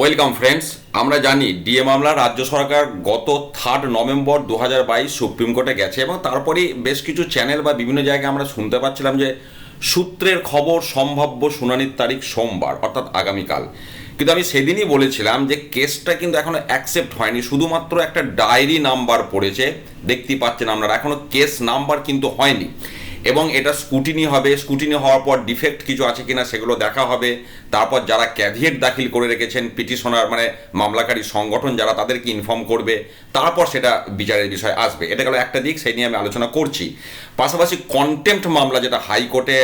Welcome friends. আমরা জানি DA মামলা রাজ্য সরকার গত 3 নভেম্বর 2022 সুপ্রিম কোর্টে গেছে এবং তারপরেই বেশ কিছু চ্যানেল বা বিভিন্ন জায়গায় আমরা শুনতে পাচ্ছিলাম যে সূত্রের খবর সম্ভাব্য শুনানির তারিখ সোমবার অর্থাৎ আগামীকাল। কিন্তু আমি সেদিনই বলেছিলাম যে কেসটা কিন্তু এখনো অ্যাকসেপ্ট হয়নি, শুধুমাত্র একটা ডায়েরি নাম্বার পড়েছে, দেখতেই পাচ্ছেন আপনারা, এখনো কেস নাম্বার কিন্তু হয়নি এবং এটা স্কুটিনি হবে। স্কুটিনি হওয়ার পর ডিফেক্ট কিছু আছে কিনা সেগুলো দেখা হবে। তারপর যারা ক্যাভিয়েট দাখিল করে রেখেছেন পিটিশনার মানে মামলাকারী সংগঠন যারা, তাদেরকে ইনফর্ম করবে, তারপর সেটা বিচারের বিষয় আসবে। এটা গেল একটা দিক, সেই নিয়ে আমি আলোচনা করছি। পাশাপাশি কন্টেম্প্ট মামলা যেটা হাইকোর্টে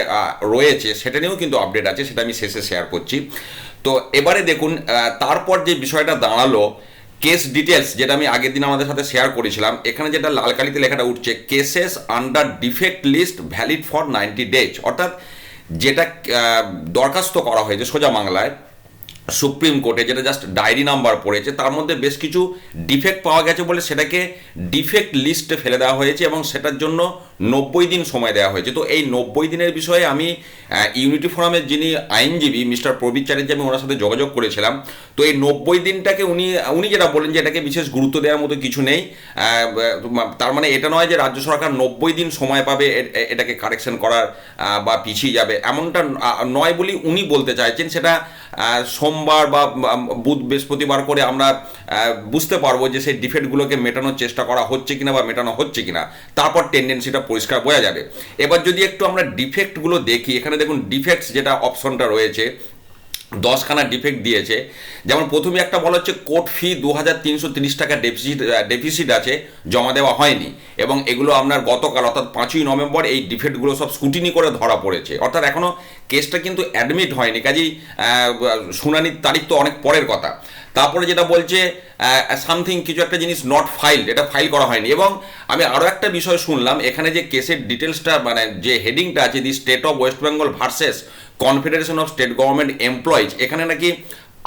রয়েছে সেটা নিয়েও কিন্তু আপডেট আছে, সেটা আমি শেষে শেয়ার করছি। তো এবারে দেখুন, তারপর যে বিষয়টা দাঁড়ালো কেস ডিটেলস, যেটা আমি আগের দিন আমাদের সাথে শেয়ার করেছিলাম, এখানে যেটা লাল কালিতে লেখাটা উঠছে cases under defect list valid for 90 days, অর্থাৎ যেটা দরখাস্ত করা হয়েছে সোজা বাংলায় সুপ্রিম কোর্টে, যেটা জাস্ট ডায়েরি নাম্বার পড়েছে, তার মধ্যে বেশ কিছু ডিফেক্ট পাওয়া গেছে বলে সেটাকে ডিফেক্ট লিস্টে ফেলে দেওয়া হয়েছে এবং সেটার জন্য 90 দিন সময় দেওয়া হয়েছে। তো এই 90 দিনের বিষয়ে আমি ইউনিটি ফোরামের যিনি আইনজীবী মিস্টার প্রবীর চ্যাটার্জি, আমি ওনার সাথে যোগাযোগ করেছিলাম। তো এই 90 দিনটাকে উনি যেটা বলেন যে এটাকে বিশেষ গুরুত্ব দেওয়ার মতো কিছু নেই। তার মানে এটা নয় যে রাজ্য সরকার 90 দিন সময় পাবে এটাকে কারেকশন করার বা পিছিয়ে যাবে, এমনটা নয় বলেই উনি বলতে চাইছেন। সেটা সোমবার বা বুধ বৃহস্পতিবার করে আমরা বুঝতে পারবো যে সেই ডিফেক্টগুলোকে মেটানোর চেষ্টা করা হচ্ছে কিনা বা মেটানো হচ্ছে কিনা, তারপর টেন্ডেন্সিটা পরিষ্কার বোঝা যাবে। এবার যদি একটু আমরা ডিফেক্টগুলো দেখি, এখানে দেখুন ডিফেক্টস যেটা অপশনটা রয়েছে 10খানা ডিফেক্ট দিয়েছে। যেমন প্রথমে একটা বলা হচ্ছে কোর্ট ফি 2330 টাকা ডেফিসিট আছে, জমা দেওয়া হয়নি, এবং এগুলো আপনার গতকাল অর্থাৎ 5ই নভেম্বর এই ডিফেক্টগুলো সব স্কুটিনি করে ধরা পড়েছে, অর্থাৎ এখনও কেসটা কিন্তু অ্যাডমিট হয়নি, কাজেই শুনানির তারিখ তো অনেক পরের কথা। তারপরে যেটা বলছে সামথিং কিছু একটা জিনিস নট ফাইলড, এটা ফাইল করা হয়নি। এবং আমি আরও একটা বিষয় শুনলাম, এখানে যে কেসের ডিটেলসটা মানে যে হেডিংটা আছে, the state of West Bengal versus confederation of state government employees, এখানে নাকি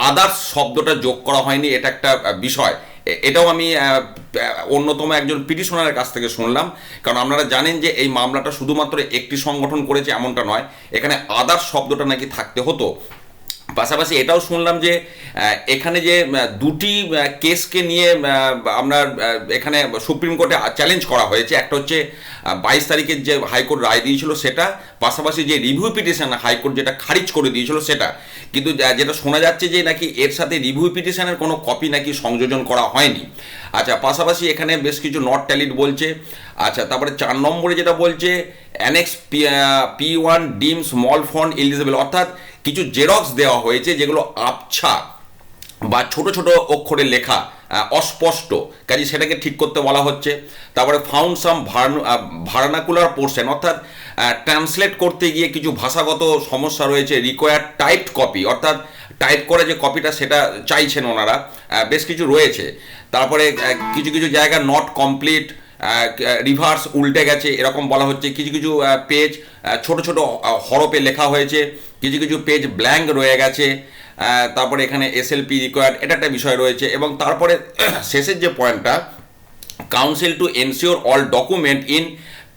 আদার্স শব্দটা যোগ করা হয়নি, এটা একটা বিষয়। এটাও আমি অন্যতম একজন পিটিশনারের কাছ থেকে শুনলাম, কারণ আপনারা জানেন যে এই মামলাটা শুধুমাত্র একটি সংগঠন করেছে এমনটা নয়, এখানে আদার্স শব্দটা নাকি থাকতে হতো। পাশাপাশি এটাও শুনলাম যে এখানে যে দুটি কেসকে নিয়ে আপনার এখানে সুপ্রিম কোর্টে চ্যালেঞ্জ করা হয়েছে, একটা হচ্ছে 22 তারিখের যে হাইকোর্ট রায় দিয়েছিল সেটা, পাশাপাশি যে রিভিউ পিটিশন হাইকোর্ট যেটা খারিজ করে দিয়েছিল সেটা। কিন্তু যেটা শোনা যাচ্ছে যে নাকি এর সাথে রিভিউ পিটিশনের কোনো কপি নাকি সংযোজন করা হয়নি। আচ্ছা, পাশাপাশি এখানে বেশ কিছু নট ট্যালিড বলছে। আচ্ছা, তারপরে 4 নম্বরে যেটা বলছে অ্যানেক্স P1 ডিম স্মল ফন্ট এলিজিবল, অর্থাৎ কিছু জেরক্স দেওয়া হয়েছে যেগুলো আবছা বা ছোট ছোট অক্ষরে লেখা, অস্পষ্ট, কাজে সেটাকে ঠিক করতে বলা হচ্ছে। তারপরে ফাউন্ড সাম ভার্নাকুলার পোর্শন, অর্থাৎ ট্রান্সলেট করতে গিয়ে কিছু ভাষাগত সমস্যা রয়েছে, রিকোয়ার্ড টাইপড কপি, অর্থাৎ টাইপ করে যে কপিটা সেটা চাইছেন ওনারা, বেশ কিছু রয়েছে। তারপরে কিছু কিছু জায়গা নট কমপ্লিট, রিভার্স উল্টে গেছে এরকম বলা হচ্ছে, কিছু কিছু পেজ ছোট ছোট হরফে লেখা হয়েছে, কিছু কিছু পেজ ব্ল্যাঙ্ক রয়ে গেছে। তারপরে এখানে এসএলপি রিকোয়ার্ড, এটা একটা বিষয় রয়েছে। এবং তারপরে শেষের যে পয়েন্টটা, council to ensure all document in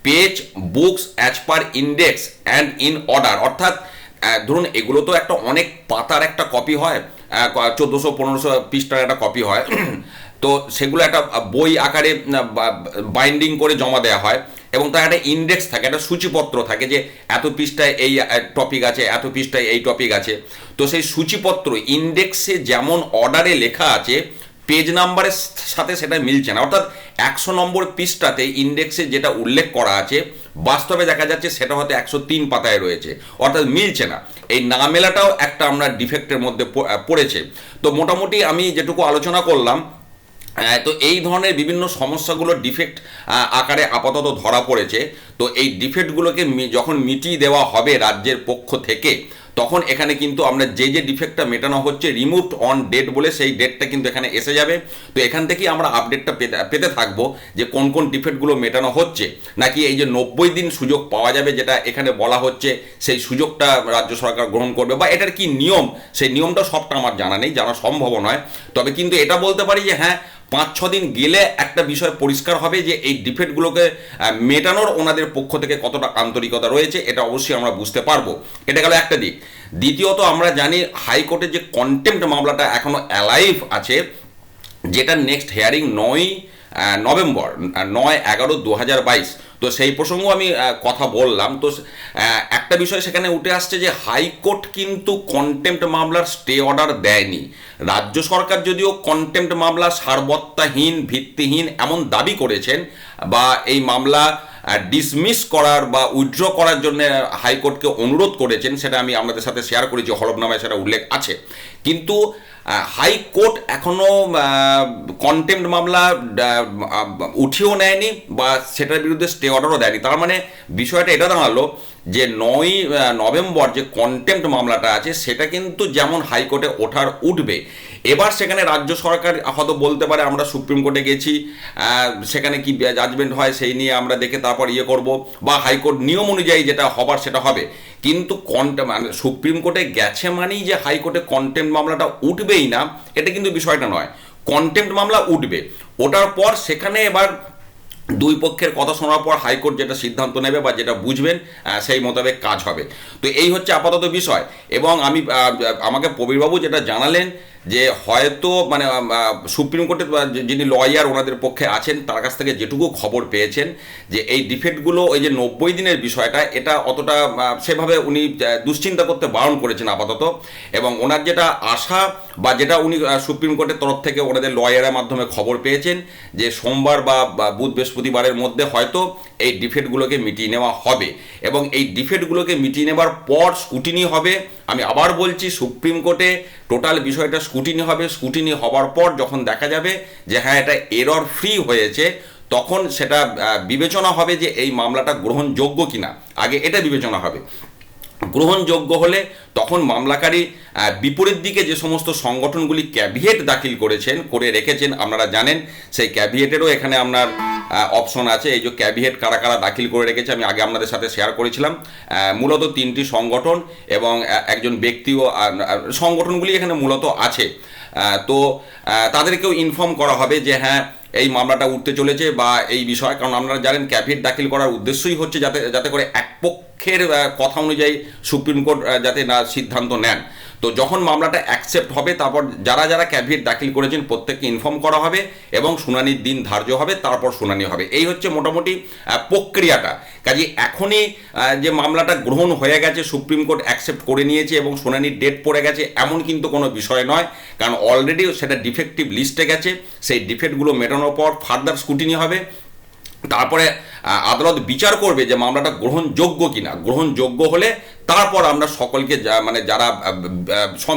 page books as per index and in order, অর্থাৎ ধরুন এগুলো তো একটা অনেক পাতার একটা কপি হয়, 1400-1500 পৃষ্ঠার একটা কপি হয়, তো সেগুলো একটা বই আকারে বাইন্ডিং করে জমা দেওয়া হয় এবং তার একটা ইন্ডেক্স থাকে, একটা সূচিপত্র থাকে যে এত পৃষ্ঠায় এই টপিক আছে, এত পৃষ্ঠায় এই টপিক আছে। তো সেই সূচিপত্র ইন্ডেক্সে যেমন অর্ডারে লেখা আছে, পেজ নাম্বারের সাথে সেটা মিলছে না, অর্থাৎ 100 নম্বর পৃষ্ঠাতে ইন্ডেক্সে যেটা উল্লেখ করা আছে বাস্তবে দেখা যাচ্ছে সেটা হয়তো 103 পাতায় রয়েছে, অর্থাৎ মিলছে না। এই না মেলাটাও একটা আমরা ডিফেক্টের মধ্যে পড়েছে। তো মোটামুটি আমি যেটুকু আলোচনা করলাম, তো এই ধরনের বিভিন্ন সমস্যাগুলো ডিফেক্ট আকারে আপাতত ধরা পড়েছে। তো এই ডিফেক্টগুলোকে যখন মিটিয়ে দেওয়া হবে রাজ্যের পক্ষ থেকে, তখন এখানে কিন্তু আমরা যে যে ডিফেক্টটা মেটানো হচ্ছে রিমুভড অন ডেট বলে, সেই ডেটটা কিন্তু এখানে এসে যাবে। তো এখান থেকেই আমরা আপডেটটা পেতে থাকবো যে কোন কোন ডিফেক্টগুলো মেটানো হচ্ছে, নাকি এই যে 90 দিন সুযোগ পাওয়া যাবে যেটা এখানে বলা হচ্ছে, সেই সুযোগটা রাজ্য সরকার গ্রহণ করবে, বা এটার কি নিয়ম, সেই নিয়মটা সবটা আমার জানা নেই, জানা সম্ভব নয়। তবে কিন্তু এটা বলতে পারি যে হ্যাঁ, 5-6 দিন গেলে একটা বিষয় পরিষ্কার হবে যে এই ডিফেক্টগুলোকে মেটানোর ওনাদের পক্ষ থেকে কতটা আন্তরিকতা রয়েছে এটা অবশ্যই আমরা বুঝতে পারবো। এটা গেল একটা দিক। দ্বিতীয়ত আমরা জানি হাইকোর্টের যে কন্টেম্প্ট মামলাটা এখনো অ্যালাইভ আছে, যেটা নেক্সট হিয়ারিং 9 নভেম্বর, 9/11/2022। তো সেই প্রসঙ্গ আমি কথা বললাম। তো একটা বিষয় সেখানে উঠে আসছে যে হাইকোর্ট কিন্তু কন্টেম্প্ট মামলার স্টে অর্ডার দেয়নি। রাজ্য সরকার যদিও কন্টেম্প্ট মামলা সারবত্তাহীন, ভিত্তিহীন এমন দাবি করেছেন, বা এই মামলা ডিসমিস করার বা উইথড্র করার জন্য হাইকোর্টকে অনুরোধ করেছেন, সেটা আমি আপনাদের সাথে শেয়ার করেছি, হলফনামায় সেটা উল্লেখ আছে। কিন্তু হাইকোর্ট এখনও কন্টেম্প্ট মামলা উঠিয়েও নেয়নি বা সেটার বিরুদ্ধে স্টে অর্ডারও দেয়নি। তার মানে বিষয়টা এটা দাঁড়ালো যে 9 নভেম্বর যে কন্টেম্প্ট মামলাটা আছে সেটা কিন্তু যেমন হাইকোর্টে উঠবে। এবার সেখানে রাজ্য সরকার হয়তো বলতে পারে আমরা সুপ্রিম কোর্টে গেছি, সেখানে কি জাজমেন্ট হয় সেই নিয়ে আমরা দেখে তারপর করব, বা হাইকোর্ট নিয়ম অনুযায়ী যেটা হবার সেটা হবে। কিন্তু সুপ্রিম কোর্টে গেছে মানেই যে হাইকোর্টে কন্টেম্প্ট মামলাটা উঠবেই না, এটা কিন্তু বিষয়টা নয়। কন্টেম্প্ট মামলা উঠবে, ওটার পর সেখানে এবার দুই পক্ষের কথা শোনার পর হাইকোর্ট যেটা সিদ্ধান্ত নেবে বা যেটা বুঝবেন সেই মোতাবেক কাজ হবে। তো এই হচ্ছে আপাতত বিষয়। এবং আমাকে প্রবীরবাবু যেটা জানালেন যে হয়তো সুপ্রিম কোর্টের যিনি লয়ার ওনাদের পক্ষে আছেন তার কাছ থেকে যেটুকু খবর পেয়েছেন যে এই ডিফেক্টগুলো, ওই যে 90 দিনের বিষয়টা, এটা অতটা সেভাবে উনি দুশ্চিন্তা করতে বারণ করেছেন আপাতত। এবং ওনার যেটা আশা বা যেটা উনি সুপ্রিম কোর্টের তরফ থেকে ওনাদের লয়ারের মাধ্যমে খবর পেয়েছেন যে সোমবার বা বুধ বৃহস্পতিবারের মধ্যে হয়তো এই ডিফেক্টগুলোকে মিটিয়ে নেওয়া হবে। এবং এই ডিফেক্টগুলোকে মিটিয়ে নেওয়ার পর স্কুটিনি হবে। আমি আবার বলছি, সুপ্রিম কোর্টে টোটাল বিষয়টা স্কুটিনি হবে। স্কুটিনি হওয়ার পর যখন দেখা যাবে যে হ্যাঁ এটা এরর ফ্রি হয়েছে, তখন সেটা বিবেচনা হবে যে এই মামলাটা গ্রহণযোগ্য কিনা। আগে এটা বিবেচনা হবে। গ্রহণযোগ্য হলে তখন মামলাকারী বিপরীত দিকে যে সমস্ত সংগঠনগুলি ক্যাভিয়েট দাখিল করে রেখেছেন, আপনারা জানেন সেই ক্যাভিয়েটেরও এখানে আপনার অপশন আছে। এই যে ক্যাভিয়েট কারা কারা দাখিল করে রেখেছে আমি আগে আপনাদের সাথে শেয়ার করেছিলাম। মূলত 3টি সংগঠন এবং একজন ব্যক্তিও সংগঠনগুলি এখানে মূলত আছে। তো তাদেরকেও ইনফর্ম করা হবে যে হ্যাঁ এই মামলাটা উঠতে চলেছে বা এই বিষয়। কারণ আপনারা জানেন ক্যাভিয়েট দাখিল করার উদ্দেশ্যই হচ্ছে যাতে করে এক পক্ষের কথা অনুযায়ী সুপ্রিম কোর্ট যাতে না সিদ্ধান্ত নেন। তো যখন মামলাটা অ্যাকসেপ্ট হবে তারপর যারা যারা ক্যাভিয়েট দাখিল করেছেন প্রত্যেককে ইনফর্ম করা হবে এবং শুনানির দিন ধার্য হবে, তারপর শুনানি হবে। এই হচ্ছে মোটামুটি প্রক্রিয়াটা। কাজে এখনই যে মামলাটা গ্রহণ হয়ে গেছে, সুপ্রিম কোর্ট অ্যাকসেপ্ট করে নিয়েছে এবং শুনানির ডেট পড়ে গেছে, এমন কিন্তু কোনো বিষয় নয়। কারণ অলরেডি সেটা ডিফেক্টিভ লিস্টে গেছে। সেই ডিফেক্টগুলো মেটানোর পর ফার্দার স্কুটিনি হবে। তারপরে আদালত বিচার করবে যে মামলাটা গ্রহণযোগ্য কিনা। গ্রহণযোগ্য হলে তারপর আমরা সকলকে যারা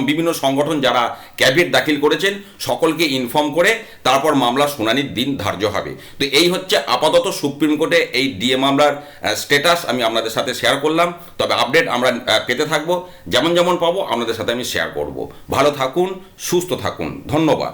বিভিন্ন সংগঠন যারা ক্যাভিয়েট দাখিল করেছেন সকলকে ইনফর্ম করে তারপর মামলা শুনানির দিন ধার্য হবে। তো এই হচ্ছে আপাতত সুপ্রিম কোর্টে এই ডিএ মামলার স্ট্যাটাস আমি আপনাদের সাথে শেয়ার করলাম। তবে আপডেট আমরা পেতে থাকবো, যেমন যেমন পাবো আপনাদের সাথে আমি শেয়ার করব। ভালো থাকুন, সুস্থ থাকুন, ধন্যবাদ।